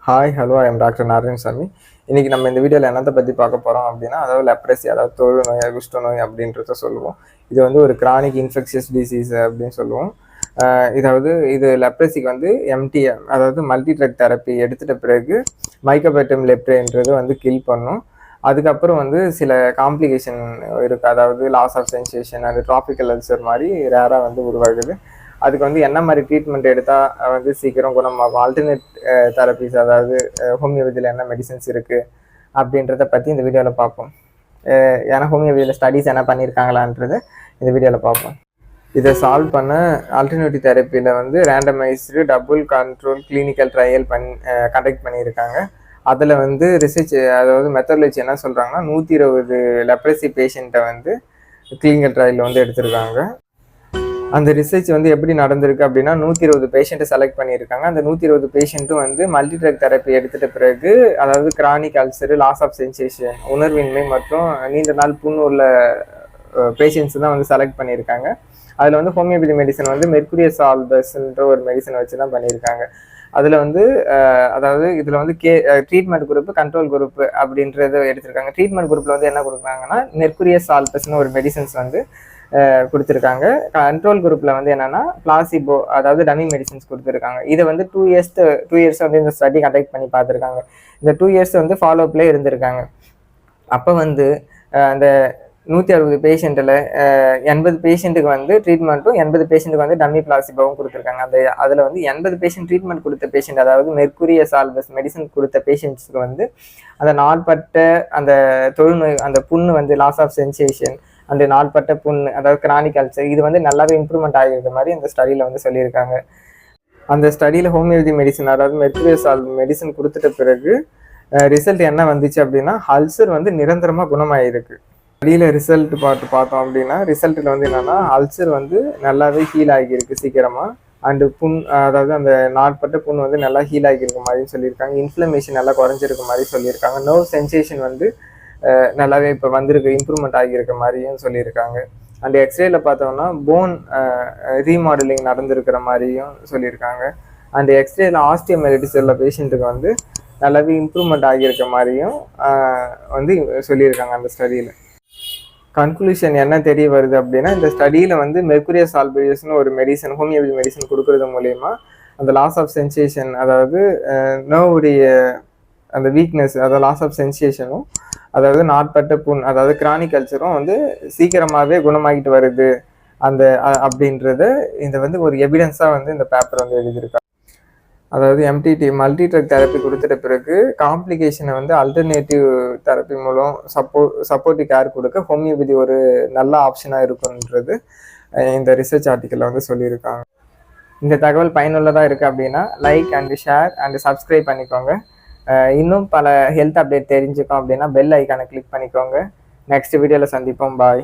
Hi hello I am doctor Narayanasamy. இன்றைக்கி நம்ம இந்த வீடியோவில் என்னத்தை பற்றி பார்க்க போகிறோம் அப்படின்னா, அதாவது லெப்ரசி, அதாவது தொழுநோய், குஷ்டநோய் அப்படின்றத சொல்லுவோம். இது வந்து ஒரு கிரானிக் இன்ஃபெக்ஷியஸ் டிசீஸ் அப்படின்னு சொல்லுவோம். இது லெப்ரசிக்கு வந்து எம்டிஎம், அதாவது மல்டி ட்ரக் தெரப்பி எடுத்துகிட்ட பிறகு மைக்கோபேக்டீரியம் லெப்ரேன்றது வந்து கில் பண்ணும். அதுக்கப்புறம் வந்து சில காம்ப்ளிகேஷன் இருக்குது, அதாவது லாஸ் ஆஃப் சென்சேஷன், அது ட்ராபிக்கல் அல்சர் மாதிரி ரேராக வந்து உருவாகுது. அதுக்கு வந்து என்ன மாதிரி ட்ரீட்மெண்ட் எடுத்தால் வந்து சீக்கிரம் குணமாகும், ஆல்டர்னேட் தெரப்பிஸ், அதாவது ஹோமியோபதியில் என்ன மெடிசன்ஸ் இருக்குது அப்படின்றத பற்றி இந்த வீடியோவில் பார்ப்போம். ஏன்னா ஹோமியோபதியில் ஸ்டடீஸ் என்ன பண்ணியிருக்காங்களான்றதை இந்த வீடியோவில் பார்ப்போம். இதை சால்வ் பண்ண ஆல்டர்னேட்டிவ் தெரப்பியில் வந்து randomised double control clinical trial conduct பண்ணியிருக்காங்க. அதில் வந்து ரிசர்ச், அதாவது மெத்தடாலஜி என்ன சொல்கிறாங்கன்னா, 120 லெப்ரசி பேஷண்ட்டை வந்து கிளினிக்கல் ட்ரையலில் வந்து எடுத்திருக்காங்க. அந்த ரிசர்ச் வந்து எப்படி நடந்திருக்கு அப்படின்னா, 120 பேஷண்ட்டை செலக்ட் பண்ணியிருக்காங்க. அந்த 120 பேஷண்ட்டும் வந்து மல்டி ட்ரக் தெரப்பி எடுத்துகிட்ட பிறகு, அதாவது chronic ulcer, loss of sensation, உணர்வின்மை மற்றும் நீண்ட நாள் புண் உள்ள பேஷண்ட்ஸ் தான் வந்து செலக்ட் பண்ணியிருக்காங்க. அதில் வந்து ஹோமியோபதி மெடிசன் வந்து மெர்குரியஸ் ஆல்பஸ்ன்ற ஒரு மெடிசன் வச்சு தான் பண்ணியிருக்காங்க. அதில் வந்து அதாவது இதில் வந்து ட்ரீட்மெண்ட் குரூப்பு, கண்ட்ரோல் குரூப்பு அப்படின்றத எடுத்திருக்காங்க. ட்ரீட்மெண்ட் குரூப்பில் வந்து என்ன கொடுக்குறாங்கன்னா, மெர்குரியஸ் ஆல்பஸ்ன்னு ஒரு மெடிசன்ஸ் வந்து கொடுத்துருக்காங்க. கண்ட்ரோல் குரூப்பில் வந்து என்னென்னா பிளாசிபோ, அதாவது டமி மெடிசன்ஸ் கொடுத்துருக்காங்க. இதை வந்து 2 இயர்ஸ் வந்து இந்த ஸ்டடி கண்டக்ட் பண்ணி பார்த்துருக்காங்க. இந்த 2 இயர்ஸ் வந்து ஃபாலோஅப்லேயே இருந்திருக்காங்க. அப்போ வந்து அந்த 160 பேஷண்ட்டில் 80 பேஷண்ட்டுக்கு வந்து ட்ரீட்மெண்ட்டும், 80 பேஷண்ட்டுக்கு வந்து டம்மி பிளாசிபோவும் கொடுத்துருக்காங்க. அதில் வந்து 80 பேஷண்ட் ட்ரீட்மெண்ட் கொடுத்த பேஷண்ட், அதாவது மெர்குரியஸ் ஆல்பஸ் மெடிசன் கொடுத்த பேஷண்ட்ஸுக்கு வந்து அந்த நாள்பட்ட அந்த தொழுநோய், அந்த புண்ணு வந்து லாஸ் ஆஃப் சென்சேஷன், அந்த நாள்பட்ட புண்ணு, அதாவது கிரானிக் அல்சர், இது வந்து நல்லாவே இம்ப்ரூவ்மெண்ட் ஆகிருக்க மாதிரி அந்த ஸ்டடியில் வந்து சொல்லியிருக்காங்க. அந்த ஸ்டடியில் ஹோமியோபதி மெடிசன், அதாவது மெர்குரியஸ் ஆல்பஸ் மெடிசன் கொடுத்துட்ட பிறகு ரிசல்ட் என்ன வந்துச்சு அப்படின்னா, அல்சர் வந்து நிரந்தரமாக குணமாயிருக்கு. ஸ்டடியில் ரிசல்ட் பார்த்தோம் அப்படின்னா, ரிசல்ட்டில் வந்து என்னென்னா, அல்சர் வந்து நல்லாவே ஹீல் ஆகியிருக்கு சீக்கிரமாக. அண்டு புண், அதாவது அந்த நாட்பட்ட புண் வந்து நல்லா ஹீல் ஆகியிருக்க மாதிரி சொல்லியிருக்காங்க. இன்ஃப்ளமேஷன் நல்லா குறைஞ்சிருக்க மாதிரி சொல்லியிருக்காங்க. நர்வ் சென்சேஷன் வந்து நல்லாவே இப்போ வந்திருக்கு, இம்ப்ரூவ்மெண்ட் ஆகியிருக்க மாதிரியும் சொல்லியிருக்காங்க. அண்ட் எக்ஸ்ரேல பார்த்தோம்னா போன் ரீமாடலிங் நடந்திருக்கிற மாதிரியும் சொல்லியிருக்காங்க. அண்ட் எக்ஸ்ரேல ஆஸ்டியோமைலிட்டிஸ் உள்ள பேஷண்ட்டுக்கு வந்து நல்லாவே இம்ப்ரூவ்மெண்ட் ஆகியிருக்க மாதிரியும் வந்து சொல்லியிருக்காங்க அந்த ஸ்டடியில். கன்க்ளூஷன் என்ன தெரிய வருது அப்படின்னா, இந்த ஸ்டடியில் வந்து மெர்குரியஸ் ஆல்பஸ்னு ஒரு மெடிசன், ஹோமியோபதி மெடிசன் கொடுக்கறது மூலயமா அந்த லாஸ் ஆஃப் சென்சேஷன், அதாவது நர்வுடைய அந்த வீக்னஸ், அதாவது லாஸ் ஆஃப் சென்சேஷனும், அதாவது நாட்பட்ட புண், அதாவது கிரானிக் அல்சரும் வந்து சீக்கிரமாகவே குணமாகிட்டு வருது அந்த அப்படின்றத இந்த வந்து ஒரு எவிடன்ஸாக வந்து இந்த பேப்பர் வந்து எழுதியிருக்காங்க. அதாவது எம்டிடி மல்டி ட்ரக் தெரப்பி கொடுத்துட்ட பிறகு காம்ப்ளிகேஷனை வந்து அல்டர்னேட்டிவ் தெரப்பி மூலம் சப்போர்ட்டிவ் கேர் கொடுக்க ஹோமியோபதி ஒரு நல்ல ஆப்ஷனாக இருக்குன்றது இந்த ரிசர்ச் ஆர்டிக்கலில் வந்து சொல்லியிருக்காங்க. இந்த தகவல் பயனுள்ளதாக இருக்குது அப்படின்னா like and share and subscribe பண்ணிக்கோங்க. இன்னும் பல ஹெல்த் அப்டேட் தெரிஞ்சுக்கோம் அப்படின்னா பெல் ஐக்கானை கிளிக் பண்ணிக்கோங்க. நெக்ஸ்ட் வீடியோவில் சந்திப்போம். பாய்.